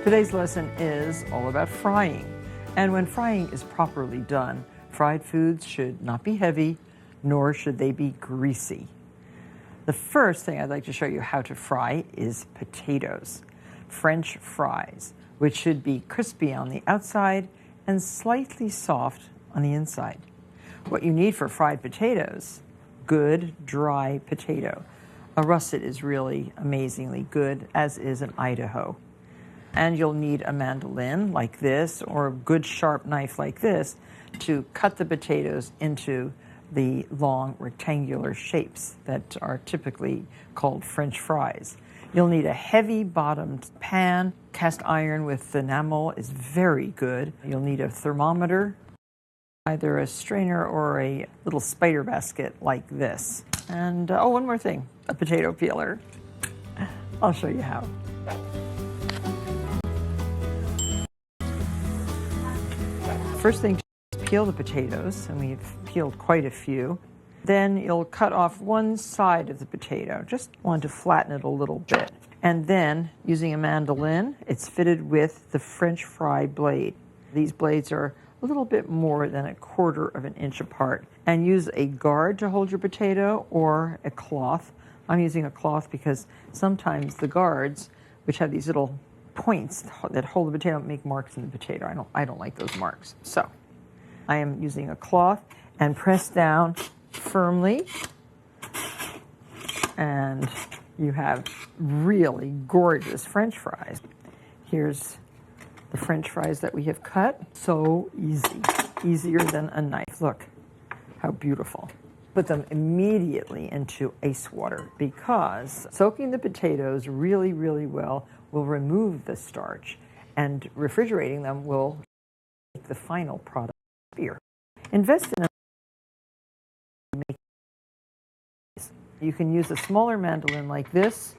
Today's lesson is all about frying. And when frying is properly done, fried foods should not be heavy, nor should they be greasy. The first thing I'd like to show you how to fry is potatoes, French fries, which should be crispy on the outside and slightly soft on the inside. What you need for fried potatoes, good dry potato. A russet is really amazingly good, as is an Idaho. And you'll need a mandolin like this or a good sharp knife like this to cut the potatoes into the long rectangular shapes that are typically called French fries. You'll need a heavy bottomed pan. Cast iron with enamel is very good. You'll need a thermometer, either a strainer or a little spider basket like this. And one more thing, a potato peeler. I'll show you how. First thing is peel the potatoes, and we've peeled quite a few. Then you'll cut off one side of the potato, just want to flatten it a little bit. And then, using a mandolin, it's fitted with the French fry blade. These blades are a little bit more than 1/4 of an inch apart. And use a guard to hold your potato or a cloth. I'm using a cloth because sometimes the guards, which have these little points that hold the potato, make marks in the potato. I don't like those marks. So I am using a cloth and press down firmly, and you have really gorgeous French fries. Here's the French fries that we have cut. So easy, easier than a knife. Look how beautiful. Put them immediately into ice water because soaking the potatoes really, really well will remove the starch, and refrigerating them will make the final product beer. Invest in a You can use a smaller mandolin like this.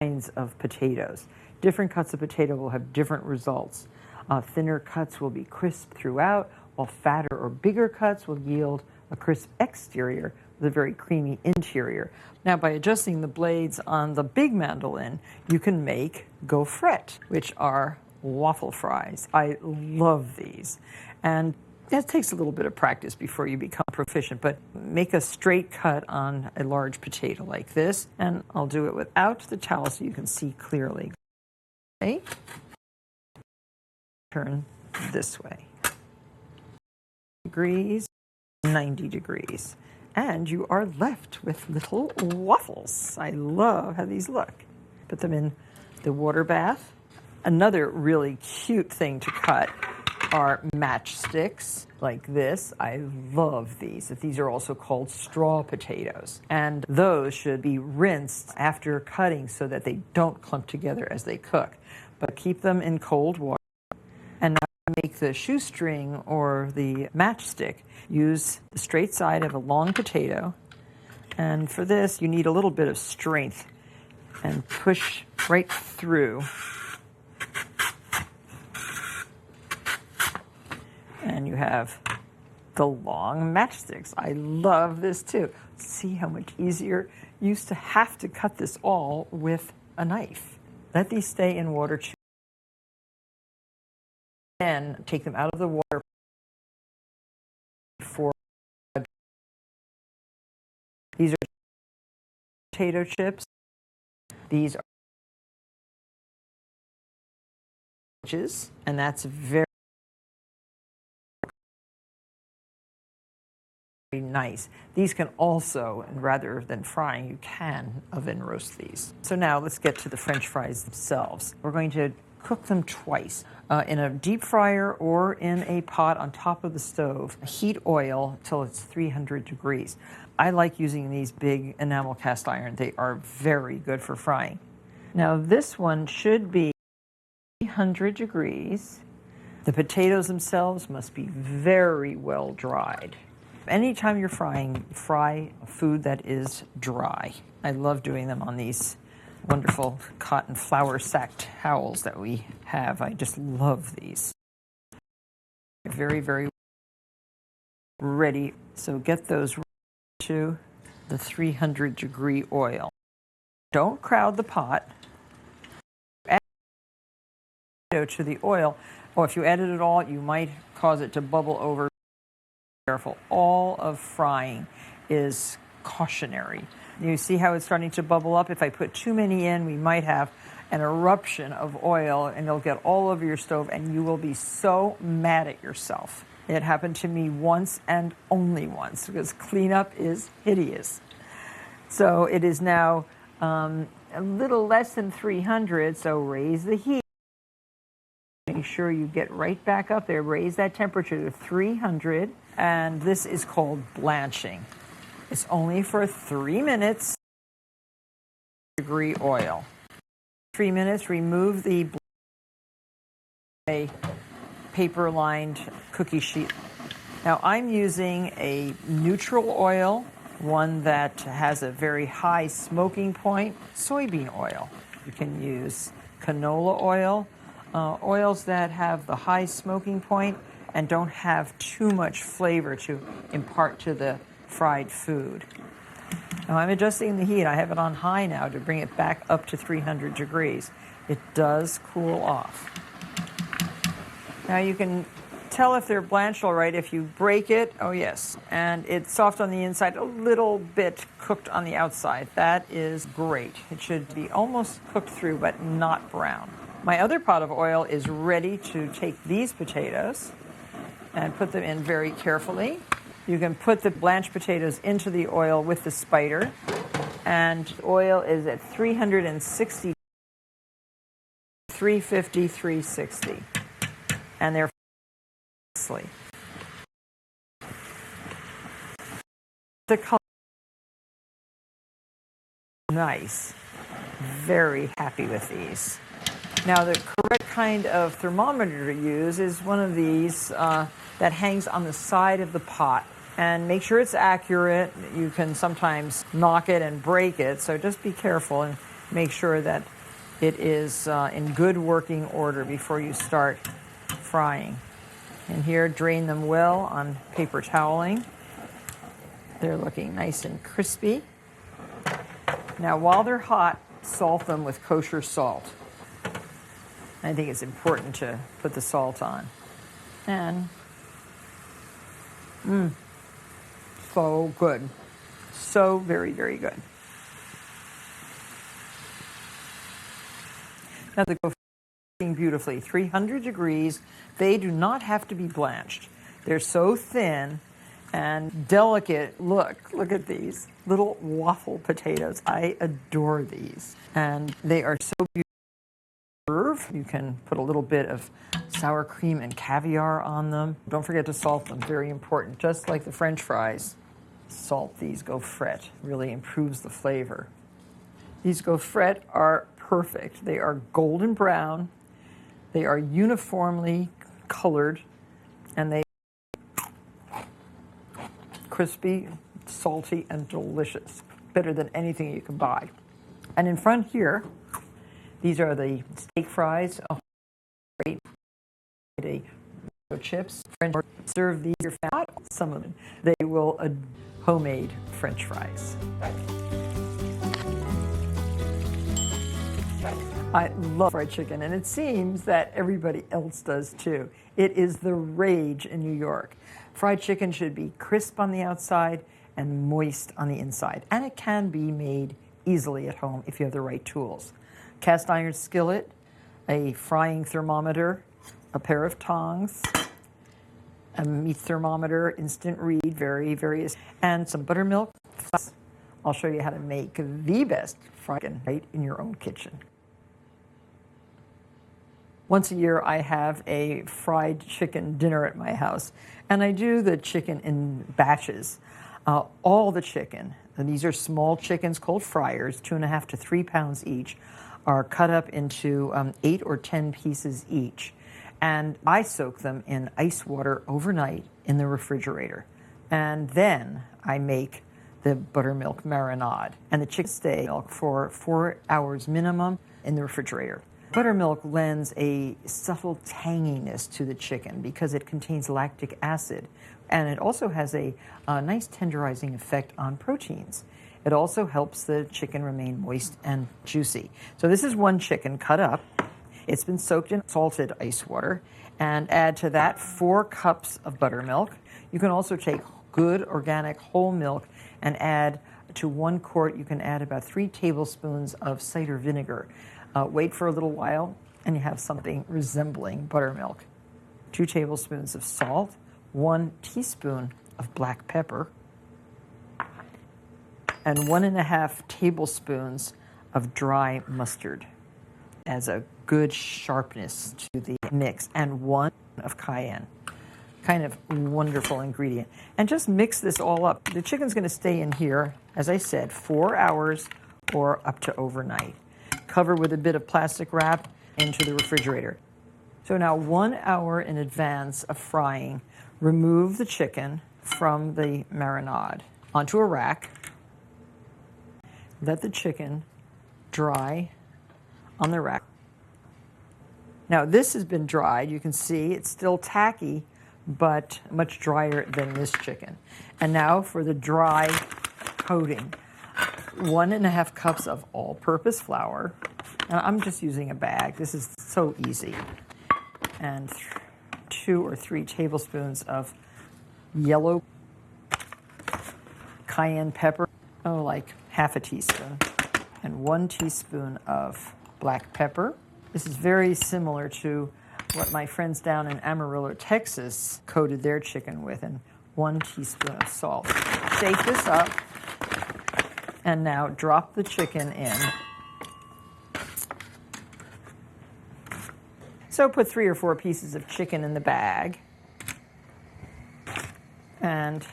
Kinds of potatoes. Different cuts of potato will have different results. Thinner cuts will be crisp throughout, while fatter or bigger cuts will yield a crisp exterior with a very creamy interior. Now, by adjusting the blades on the big mandolin, you can make gaufrettes, which are waffle fries. I love these. And it takes a little bit of practice before you become proficient, but make a straight cut on a large potato like this, and I'll do it without the towel so you can see clearly. Okay. Turn this way. Degrees, 90 degrees. And you are left with little waffles. I love how these look. Put them in the water bath. Another really cute thing to cut are matchsticks like this. I love these. These are also called straw potatoes. And those should be rinsed after cutting so that they don't clump together as they cook. But keep them in cold water. And now to make the shoestring or the matchstick, use the straight side of a long potato. And for this, you need a little bit of strength and push right through. And you have the long matchsticks. I love this too. See how much easier. You used to have to cut this all with a knife. Let these stay in water. Then take them out of the water for. These are potato chips. These are and that's very nice. These can also, and rather than frying, you can oven roast these. So now let's get to the French fries themselves. We're going to cook them twice, in a deep fryer or in a pot on top of the stove. Heat oil till it's 300 degrees. I like using these big enamel cast iron. They are very good for frying. Now this one should be 300 degrees. The potatoes themselves must be very well dried. Anytime you're frying, fry food that is dry. I love doing them on these wonderful cotton flour sack towels that we have. I just love these. Very, very ready. So get those to the 300 degree oil. Don't crowd the pot. potato to the oil. Or if you added it all, you might cause it to bubble over. Be careful. All of frying is cautionary. You see how it's starting to bubble up? If I put too many in, we might have an eruption of oil and it'll get all over your stove and you will be so mad at yourself. It happened to me once and only once because cleanup is hideous. So it is now a little less than 300, so raise the heat. Make sure you get right back up there. Raise that temperature to 300, and this is called blanching. It's only for 3 minutes. Degree oil. 3 minutes, remove the paper-lined cookie sheet. Now I'm using a neutral oil, one that has a very high smoking point, soybean oil. You can use canola oil, oils that have the high smoking point and don't have too much flavor to impart to the fried food. Now I'm adjusting the heat. I have it on high now to bring it back up to 300 degrees. It does cool off. Now you can tell if they're blanched all right if you break it. Oh yes, and it's soft on the inside, a little bit cooked on the outside. That is great. It should be almost cooked through but not brown. My other pot of oil is ready to take these potatoes and put them in very carefully. You can put the blanched potatoes into the oil with the spider, and the oil is at 360, 350, 360, and they're the color nice. Very happy with these. Now the correct kind of thermometer to use is one of these that hangs on the side of the pot. And make sure it's accurate. You can sometimes knock it and break it, so just be careful and make sure that it is in good working order before you start frying. And here, drain them well on paper toweling. They're looking nice and crispy. Now while they're hot, salt them with kosher salt. I think it's important to put the salt on. And so good. So very, very good. Now they go beautifully, 300 degrees. They do not have to be blanched. They're so thin and delicate. Look at these little waffle potatoes. I adore these. And they are so beautiful. You can put a little bit of sour cream and caviar on them. Don't forget to salt them, very important. Just like the French fries, salt these gaufrettes. Really improves the flavor. These gaufrettes are perfect. They are golden brown. They are uniformly colored, and they are crispy, salty, and delicious. Better than anything you can buy. And in front here, these are the steak fries. Oh, great. Chips. French serve these. Your fat. Some of them. They will homemade French fries. I love fried chicken, and it seems that everybody else does too. It is the rage in New York. Fried chicken should be crisp on the outside and moist on the inside, and it can be made easily at home if you have the right tools. Cast iron skillet, a frying thermometer, a pair of tongs, a meat thermometer, instant read, various, and some buttermilk. I'll show you how to make the best fried chicken right in your own kitchen. Once a year, I have a fried chicken dinner at my house, and I do the chicken in batches. All the chicken, and these are small chickens called fryers, 2.5 to 3 pounds each, are cut up into 8 or 10 pieces each. And I soak them in ice water overnight in the refrigerator. And then I make the buttermilk marinade. And the chicken stay milk for 4 hours minimum in the refrigerator. Buttermilk lends a subtle tanginess to the chicken because it contains lactic acid. And it also has a nice tenderizing effect on proteins. It also helps the chicken remain moist and juicy. So this is one chicken cut up. It's been soaked in salted ice water, and add to that 4 cups of buttermilk. You can also take good organic whole milk and add to 1 quart, you can add about 3 tablespoons of cider vinegar. Wait for a little while and you have something resembling buttermilk. 2 tablespoons of salt, 1 teaspoon of black pepper, and 1.5 tablespoons of dry mustard as a good sharpness to the mix, and 1 of cayenne. Kind of wonderful ingredient. And just mix this all up. The chicken's going to stay in here, as I said, 4 hours or up to overnight. Cover with a bit of plastic wrap into the refrigerator. So now 1 hour in advance of frying, remove the chicken from the marinade onto a rack. Let the chicken dry on the rack. Now this has been dried. You can see it's still tacky, but much drier than this chicken. And now for the dry coating. 1.5 cups of all-purpose flour. And I'm just using a bag. This is so easy. And 2 or 3 tablespoons of yellow cayenne pepper. Oh, like half a teaspoon. And 1 teaspoon of black pepper. This is very similar to what my friends down in Amarillo, Texas coated their chicken with, and 1 teaspoon of salt. Shake this up, and now drop the chicken in. So put 3 or 4 pieces of chicken in the bag, and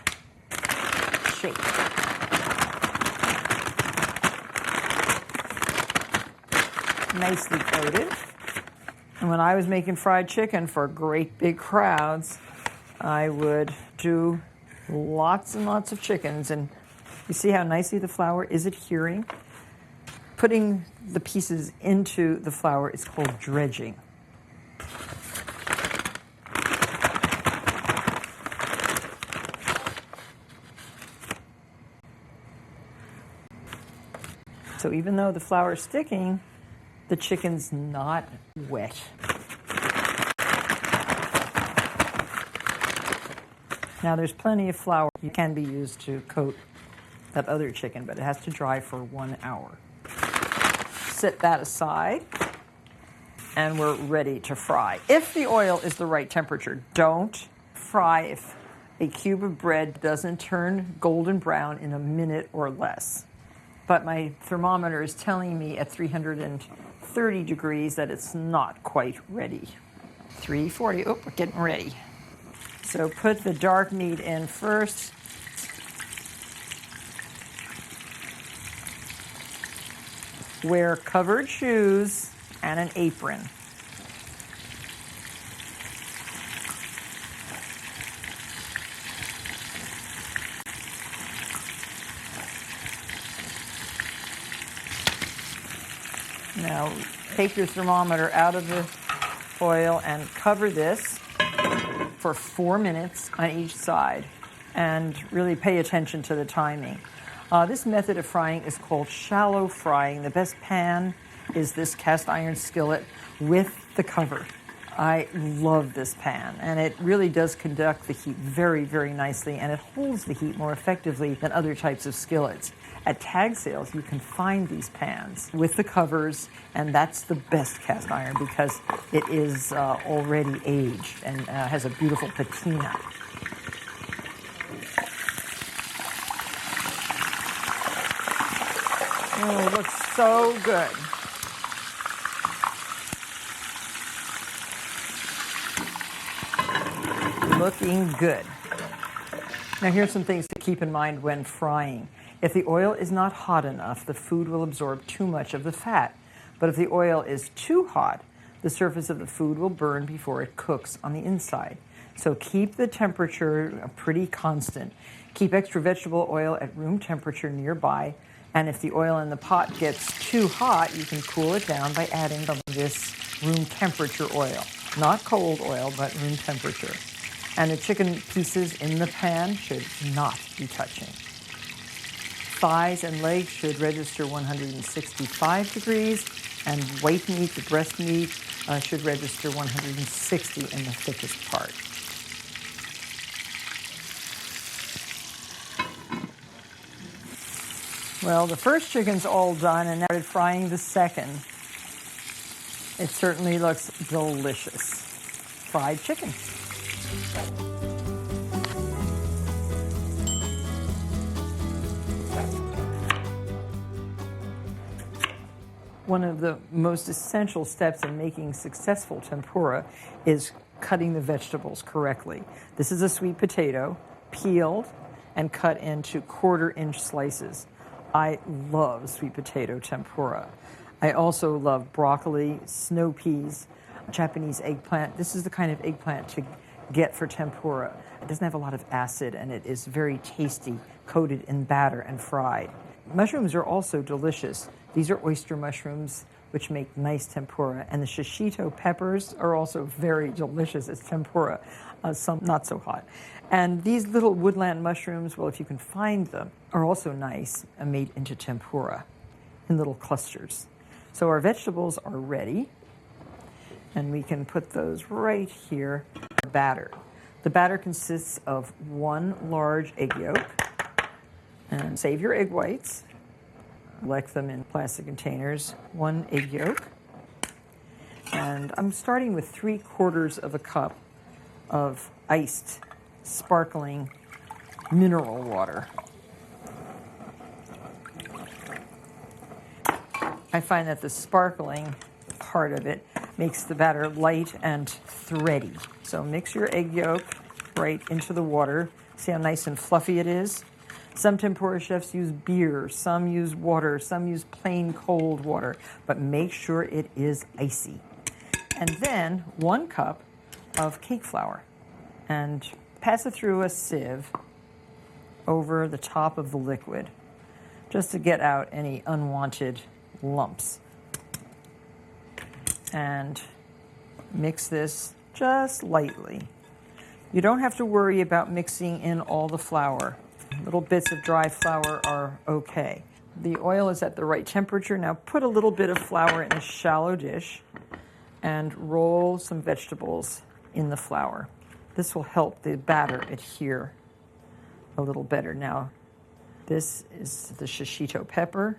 shake. Nicely coated. And when I was making fried chicken for great big crowds, I would do lots and lots of chickens. And you see how nicely the flour is adhering? Putting the pieces into the flour is called dredging. So even though the flour is sticking, the chicken's not wet. Now there's plenty of flour. You can be used to coat that other chicken, but it has to dry for 1 hour. Set that aside, and we're ready to fry. If the oil is the right temperature, don't fry if a cube of bread doesn't turn golden brown in a minute or less. But my thermometer is telling me at 330 degrees that it's not quite ready. 340, oh, we're getting ready. So put the dark meat in first. Wear covered shoes and an apron. Now take your thermometer out of the foil and cover this for 4 minutes on each side, and really pay attention to the timing. This method of frying is called shallow frying. The best pan is this cast iron skillet with the cover. I love this pan, and it really does conduct the heat very, very nicely, and it holds the heat more effectively than other types of skillets. At tag sales, you can find these pans with the covers, and that's the best cast iron because it is already aged and has a beautiful patina. Oh, it looks so good. Looking good. Now here's some things to keep in mind when frying. If the oil is not hot enough, the food will absorb too much of the fat. But if the oil is too hot, the surface of the food will burn before it cooks on the inside. So keep the temperature pretty constant. Keep extra vegetable oil at room temperature nearby. And if the oil in the pot gets too hot, you can cool it down by adding some of this room temperature oil. Not cold oil, but room temperature. And the chicken pieces in the pan should not be touching. Thighs and legs should register 165 degrees, and white meat, the breast meat, should register 160 in the thickest part. Well, the first chicken's all done, and now we're frying the second. It certainly looks delicious. Fried chicken. One of the most essential steps in making successful tempura is cutting the vegetables correctly. This is a sweet potato, peeled and cut into 1/4-inch slices. I love sweet potato tempura. I also love broccoli, snow peas, Japanese eggplant. This is the kind of eggplant to get for tempura. It doesn't have a lot of acid, and it is very tasty, coated in batter and fried. Mushrooms are also delicious. These are oyster mushrooms, which make nice tempura, and the shishito peppers are also very delicious as tempura, some not so hot. And these little woodland mushrooms, well, if you can find them, are also nice and made into tempura in little clusters. So our vegetables are ready, and we can put those right here. Batter. The batter consists of 1 large egg yolk, and save your egg whites. Collect them in plastic containers. 1 egg yolk. And I'm starting with 3/4 of a cup of iced, sparkling mineral water. I find that the sparkling part of it makes the batter light and thready. So mix your egg yolk right into the water. See how nice and fluffy it is? Some tempura chefs use beer, some use water, some use plain cold water, but make sure it is icy. And then 1 cup of cake flour, and pass it through a sieve over the top of the liquid, just to get out any unwanted lumps. And mix this just lightly. You don't have to worry about mixing in all the flour. Little bits of dry flour are okay. The oil is at the right temperature. Now put a little bit of flour in a shallow dish and roll some vegetables in the flour. This will help the batter adhere a little better. Now, this is the shishito pepper,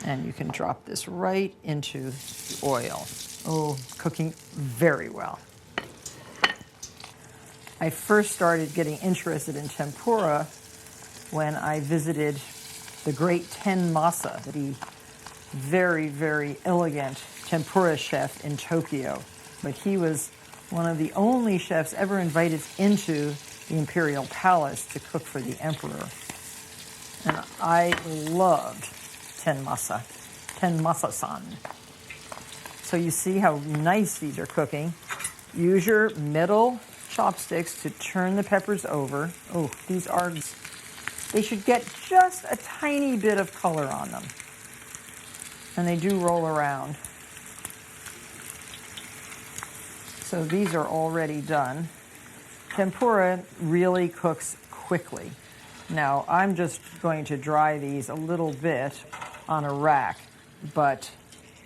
and you can drop this right into the oil. Oh, cooking very well. I first started getting interested in tempura when I visited the great Ten Masa, the very, very elegant tempura chef in Tokyo. But he was one of the only chefs ever invited into the imperial palace to cook for the emperor. And I loved Ten Masa-san. So you see how nice these are cooking. Use your metal chopsticks to turn the peppers over. Oh, they should get just a tiny bit of color on them. And they do roll around. So these are already done. Tempura really cooks quickly. Now, I'm just going to dry these a little bit on a rack, but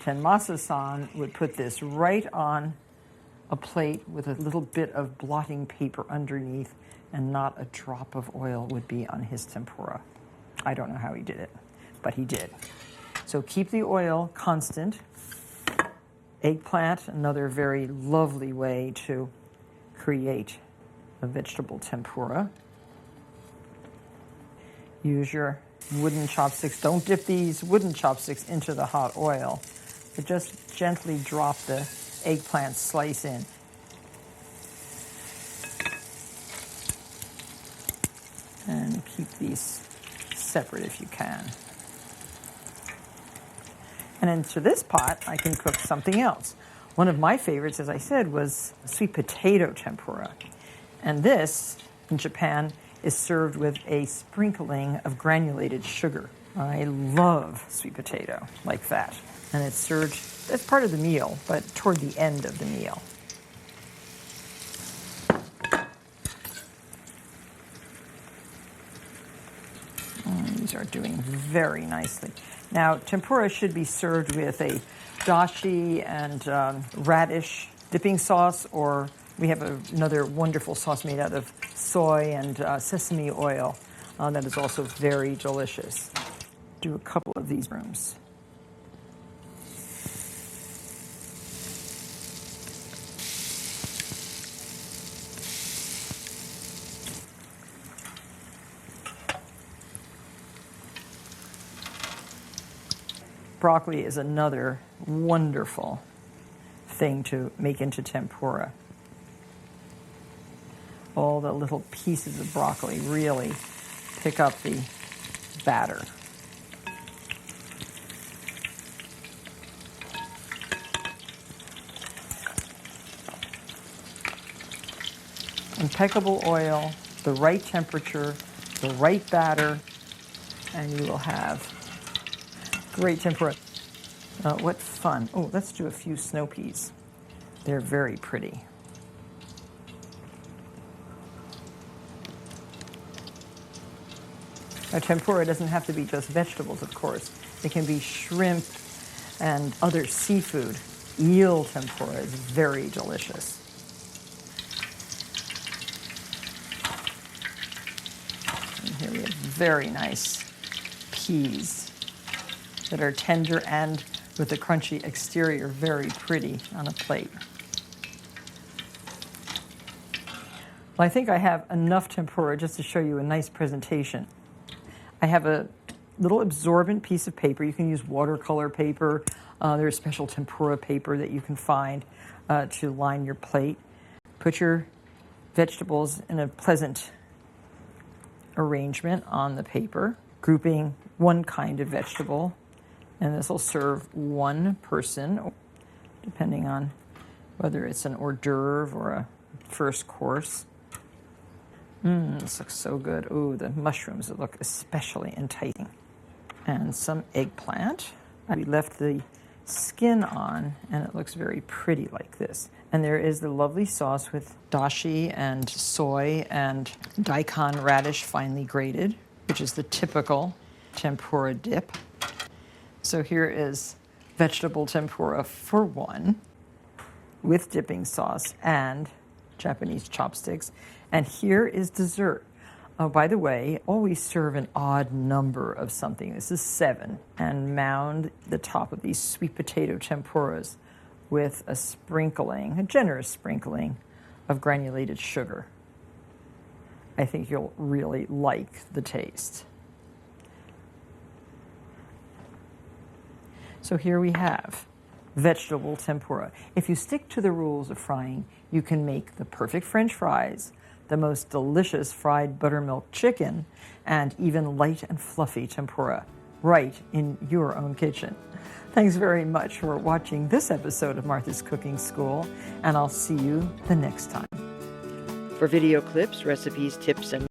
Tenmasa-san would put this right on a plate with a little bit of blotting paper underneath, and not a drop of oil would be on his tempura. I don't know how he did it, but he did. So keep the oil constant. Eggplant, another very lovely way to create a vegetable tempura. Use your wooden chopsticks. Don't dip these wooden chopsticks into the hot oil, but just gently drop the eggplant slice in. And keep these separate if you can. And into this pot, I can cook something else. One of my favorites, as I said, was sweet potato tempura. And this, in Japan, is served with a sprinkling of granulated sugar. I love sweet potato like that. And it's served as part of the meal, but toward the end of the meal. You these are doing very nicely. Now, tempura should be served with a dashi and radish dipping sauce, or we have another wonderful sauce made out of soy and sesame oil that is also very delicious. Do a couple of these rooms. Broccoli is another wonderful thing to make into tempura. All the little pieces of broccoli really pick up the batter. Impeccable oil, the right temperature, the right batter, and you will have great tempura. What fun. Oh, let's do a few snow peas. They're very pretty. Now, tempura doesn't have to be just vegetables, of course. It can be shrimp and other seafood. Eel tempura is very delicious. And here we have very nice peas that are tender and with the crunchy exterior, very pretty on a plate. Well, I think I have enough tempura just to show you a nice presentation. I have a little absorbent piece of paper. You can use watercolor paper. There's special tempura paper that you can find to line your plate. Put your vegetables in a pleasant arrangement on the paper, grouping one kind of vegetable. And this will serve one person, depending on whether it's an hors d'oeuvre or a first course. This looks so good. Ooh, the mushrooms look especially enticing. And some eggplant. We left the skin on, and it looks very pretty like this. And there is the lovely sauce with dashi and soy and daikon radish finely grated, which is the typical tempura dip. So here is vegetable tempura for one with dipping sauce and Japanese chopsticks. And here is dessert. Oh, by the way, always serve an odd number of something. This is 7. And mound the top of these sweet potato tempuras with a sprinkling, a generous sprinkling of granulated sugar. I think you'll really like the taste. So here we have vegetable tempura. If you stick to the rules of frying, you can make the perfect French fries, the most delicious fried buttermilk chicken, and even light and fluffy tempura right in your own kitchen. Thanks very much for watching this episode of Martha's Cooking School, and I'll see you the next time. For video clips, recipes, tips, and